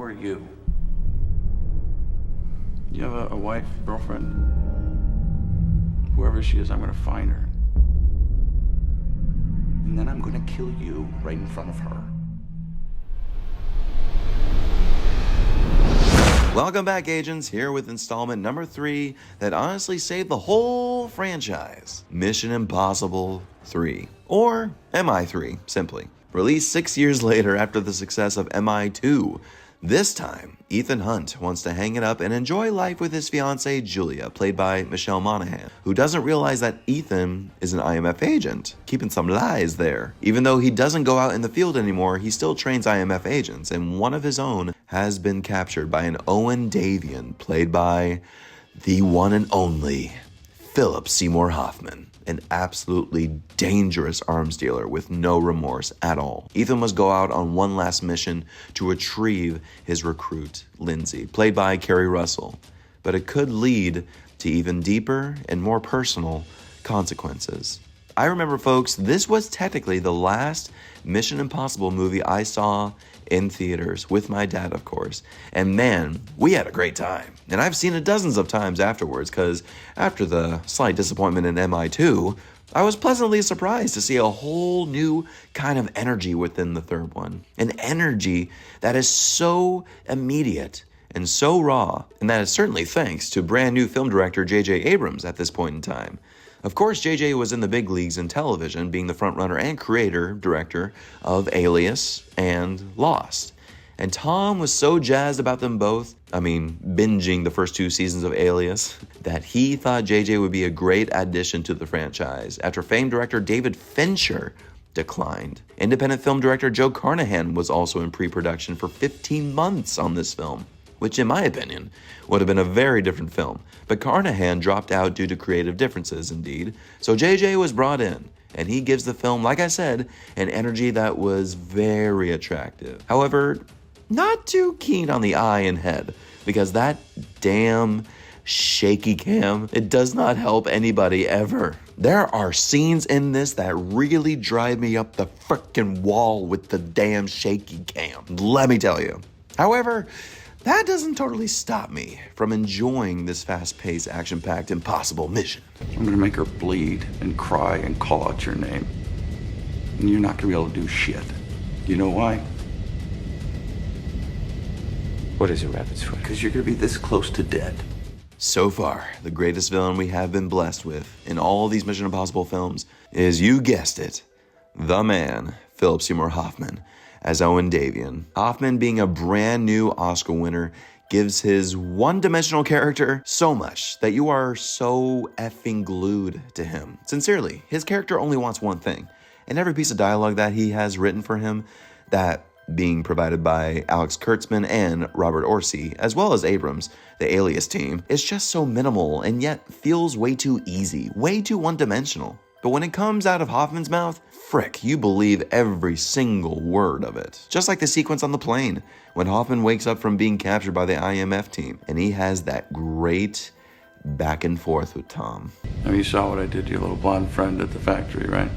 are you? You have a wife, girlfriend? Whoever she is, I'm gonna find her. And then I'm gonna kill you right in front of her. Welcome back, agents, here with installment number 3 that honestly saved the whole franchise. Mission Impossible 3. Or MI3, simply. Released 6 years later after the success of MI2. This time, Ethan Hunt wants to hang it up and enjoy life with his fiancée Julia, played by Michelle Monaghan, who doesn't realize that Ethan is an IMF agent, keeping some lies there. Even though he doesn't go out in the field anymore, he still trains IMF agents, and one of his own has been captured by an Owen Davian, played by the one and only Philip Seymour Hoffman. An absolutely dangerous arms dealer with no remorse at all. Ethan must go out on one last mission to retrieve his recruit, Lindsay, played by Keri Russell. But it could lead to even deeper and more personal consequences. I remember, folks, this was technically the last Mission Impossible movie I saw in theaters, with my dad, of course. And man, we had a great time. And I've seen it dozens of times afterwards, because after the slight disappointment in MI2, I was pleasantly surprised to see a whole new kind of energy within the third one. An energy that is so immediate and so raw, and that is certainly thanks to brand new film director J.J. Abrams at this point in time. Of course, JJ was in the big leagues in television, being the frontrunner and director of Alias and Lost. And Tom was so jazzed about them both, binging the first 2 seasons of Alias, that he thought JJ would be a great addition to the franchise after famed director David Fincher declined. Independent film director Joe Carnahan was also in pre-production for 15 months on this film, which in my opinion would have been a very different film. But Carnahan dropped out due to creative differences, indeed. So JJ was brought in, and he gives the film, like I said, an energy that was very attractive. However, not too keen on the eye and head, because that damn shaky cam, it does not help anybody ever. There are scenes in this that really drive me up the frickin' wall with the damn shaky cam, let me tell you. However, that doesn't totally stop me from enjoying this fast-paced, action-packed, impossible mission. I'm gonna make her bleed and cry and call out your name. And you're not gonna be able to do shit. You know why? What is it, Rabbit's Foot? Because you're gonna be this close to dead. So far, the greatest villain we have been blessed with in all these Mission Impossible films is, you guessed it, the man, Philip Seymour Hoffman, as Owen Davian. Hoffman, being a brand new Oscar winner, gives his one-dimensional character so much that you are so effing glued to him. Sincerely, his character only wants one thing, and every piece of dialogue that he has written for him, that being provided by Alex Kurtzman and Robert Orci, as well as Abrams, the Alias team, is just so minimal and yet feels way too easy, way too one-dimensional. But when it comes out of Hoffman's mouth, frick, you believe every single word of it. Just like the sequence on the plane, when Hoffman wakes up from being captured by the IMF team, and he has that great back and forth with Tom. Now you saw what I did to your little blonde friend at the factory, right?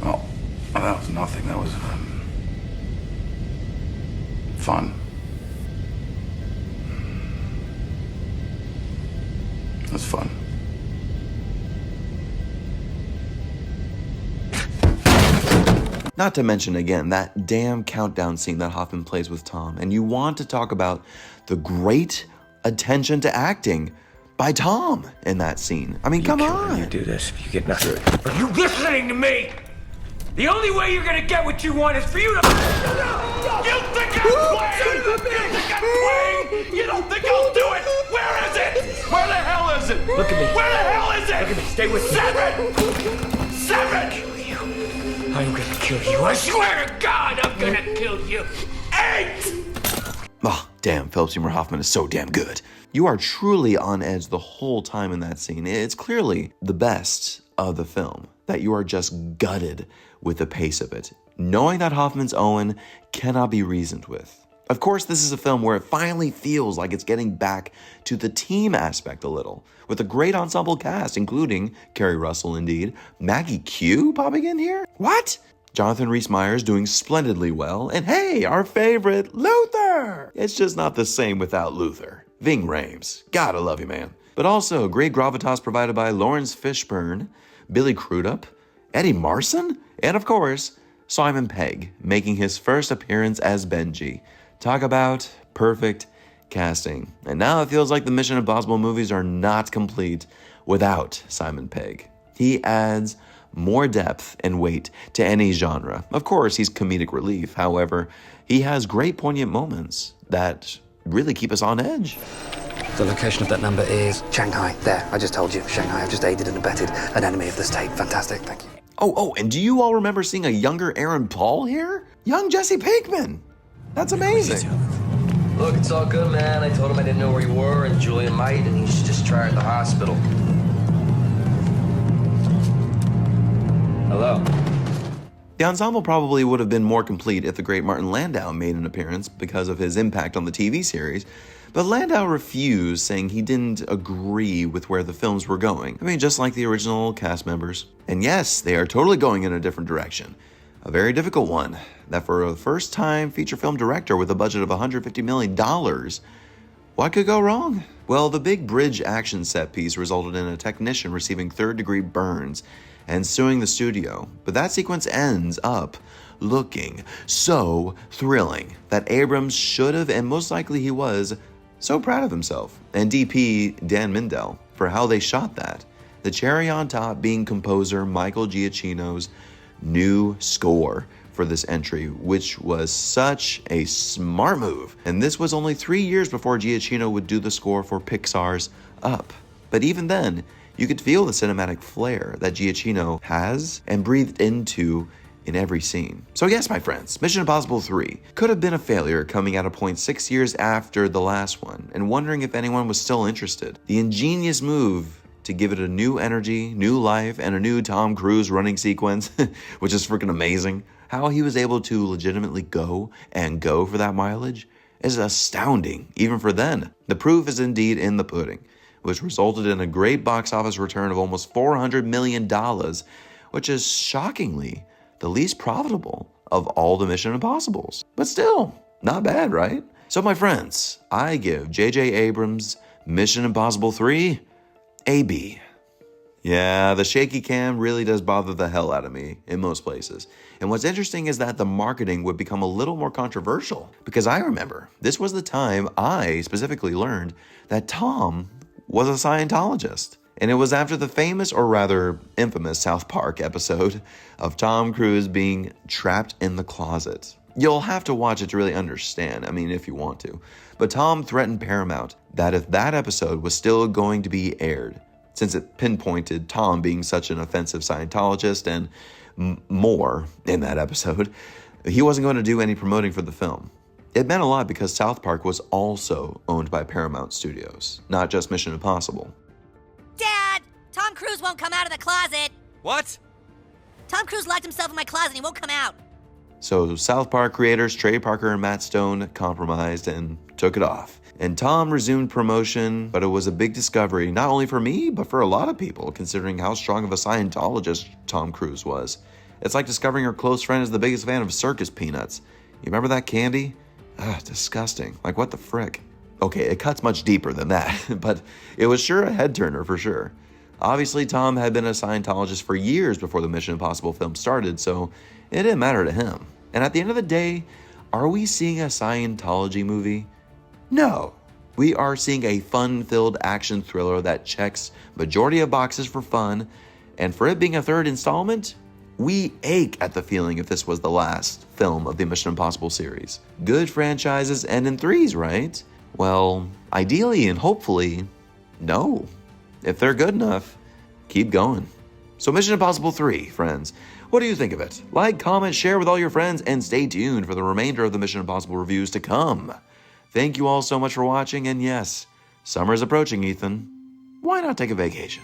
Oh, that was nothing. That was fun. That's fun. Not to mention, again, that damn countdown scene that Hoffman plays with Tom. And you want to talk about the great attention to acting by Tom in that scene. Come on. You do this if you get nothing. Are you listening to me? The only way you're gonna get what you want is for you to... You think I'm playing? You think I'm playing? You don't think I'll do it? Where is it? Where the hell is it? Look at me. Where the hell is it? Look at me. Stay with me. 7! Kill you. I'm gonna kill you. I swear to God, I'm gonna kill you. 8! Oh, damn, Philip Seymour Hoffman is so damn good. You are truly on edge the whole time in that scene. It's clearly the best of the film, that you are just gutted with the pace of it, knowing that Hoffman's Owen cannot be reasoned with. Of course, this is a film where it finally feels like it's getting back to the team aspect a little, with a great ensemble cast, including Keri Russell, indeed, Maggie Q popping in here? What? Jonathan Rhys Meyers doing splendidly well, and hey, our favorite, Luther! It's just not the same without Luther. Ving Rhames, gotta love you, man. But also, great gravitas provided by Laurence Fishburne, Billy Crudup, Eddie Marsan, and of course, Simon Pegg, making his first appearance as Benji. Talk about perfect casting. And now it feels like the Mission Impossible movies are not complete without Simon Pegg. He adds more depth and weight to any genre. Of course, he's comedic relief. However, he has great poignant moments that really keep us on edge. The location of that number is Shanghai. There, I just told you. Shanghai. I've just aided and abetted an enemy of the state. Fantastic, thank you. Oh, and do you all remember seeing a younger Aaron Paul here? Young Jesse Pinkman. That's amazing. Look, it's all good, man. I told him I didn't know where you were, and Julian might, and he's just trying at the hospital. Hello. The ensemble probably would have been more complete if the great Martin Landau made an appearance because of his impact on the TV series, but Landau refused, saying he didn't agree with where the films were going. I mean, just like the original cast members. And yes, they are totally going in a different direction. A very difficult one, that for a first-time feature film director with a budget of $150 million, what could go wrong? Well, the big bridge action set piece resulted in a technician receiving third-degree burns and suing the studio, but that sequence ends up looking so thrilling that Abrams should have, and most likely he was, so proud of himself, and DP Dan Mindell, for how they shot that. The cherry on top being composer Michael Giacchino's new score for this entry, which was such a smart move. And this was only 3 years before Giacchino would do the score for Pixar's Up. But even then, you could feel the cinematic flair that Giacchino has and breathed into in every scene. So yes, my friends, Mission Impossible 3 could have been a failure coming at a point 6 years after the last one, and wondering if anyone was still interested. The ingenious move to give it a new energy, new life, and a new Tom Cruise running sequence, which is freaking amazing. How he was able to legitimately go for that mileage is astounding, even for then. The proof is indeed in the pudding, which resulted in a great box office return of almost $400 million, which is shockingly the least profitable of all the Mission Impossibles. But still, not bad, right? So my friends, I give J.J. Abrams' Mission Impossible 3 a B. Yeah, the shaky cam really does bother the hell out of me in most places. And what's interesting is that the marketing would become a little more controversial, because I remember this was the time I specifically learned that Tom was a Scientologist. And it was after the famous, or rather infamous, South Park episode of Tom Cruise being trapped in the closet. You'll have to watch it to really understand, I mean, if you want to. But Tom threatened Paramount that if that episode was still going to be aired, since it pinpointed Tom being such an offensive Scientologist and more in that episode, he wasn't going to do any promoting for the film. It meant a lot because South Park was also owned by Paramount Studios, not just Mission Impossible. Dad! Tom Cruise won't come out of the closet! What? Tom Cruise locked himself in my closet and he won't come out. So South Park creators Trey Parker and Matt Stone compromised and took it off. And Tom resumed promotion, but it was a big discovery, not only for me, but for a lot of people, considering how strong of a Scientologist Tom Cruise was. It's like discovering your close friend is the biggest fan of circus peanuts. You remember that candy? Disgusting. Like, what the frick? Okay, it cuts much deeper than that, but it was sure a head turner for sure. Obviously, Tom had been a Scientologist for years before the Mission Impossible film started, so it didn't matter to him. And at the end of the day, are we seeing a Scientology movie? No. We are seeing a fun-filled action thriller that checks majority of boxes for fun, and for it being a third installment, we ache at the feeling if this was the last film of the Mission Impossible series. Good franchises end in threes, right? Well, ideally and hopefully, no. If they're good enough, keep going. So Mission Impossible 3, friends. What do you think of it? Like, comment, share with all your friends, and stay tuned for the remainder of the Mission Impossible reviews to come. Thank you all so much for watching, and yes, summer is approaching, Ethan. Why not take a vacation?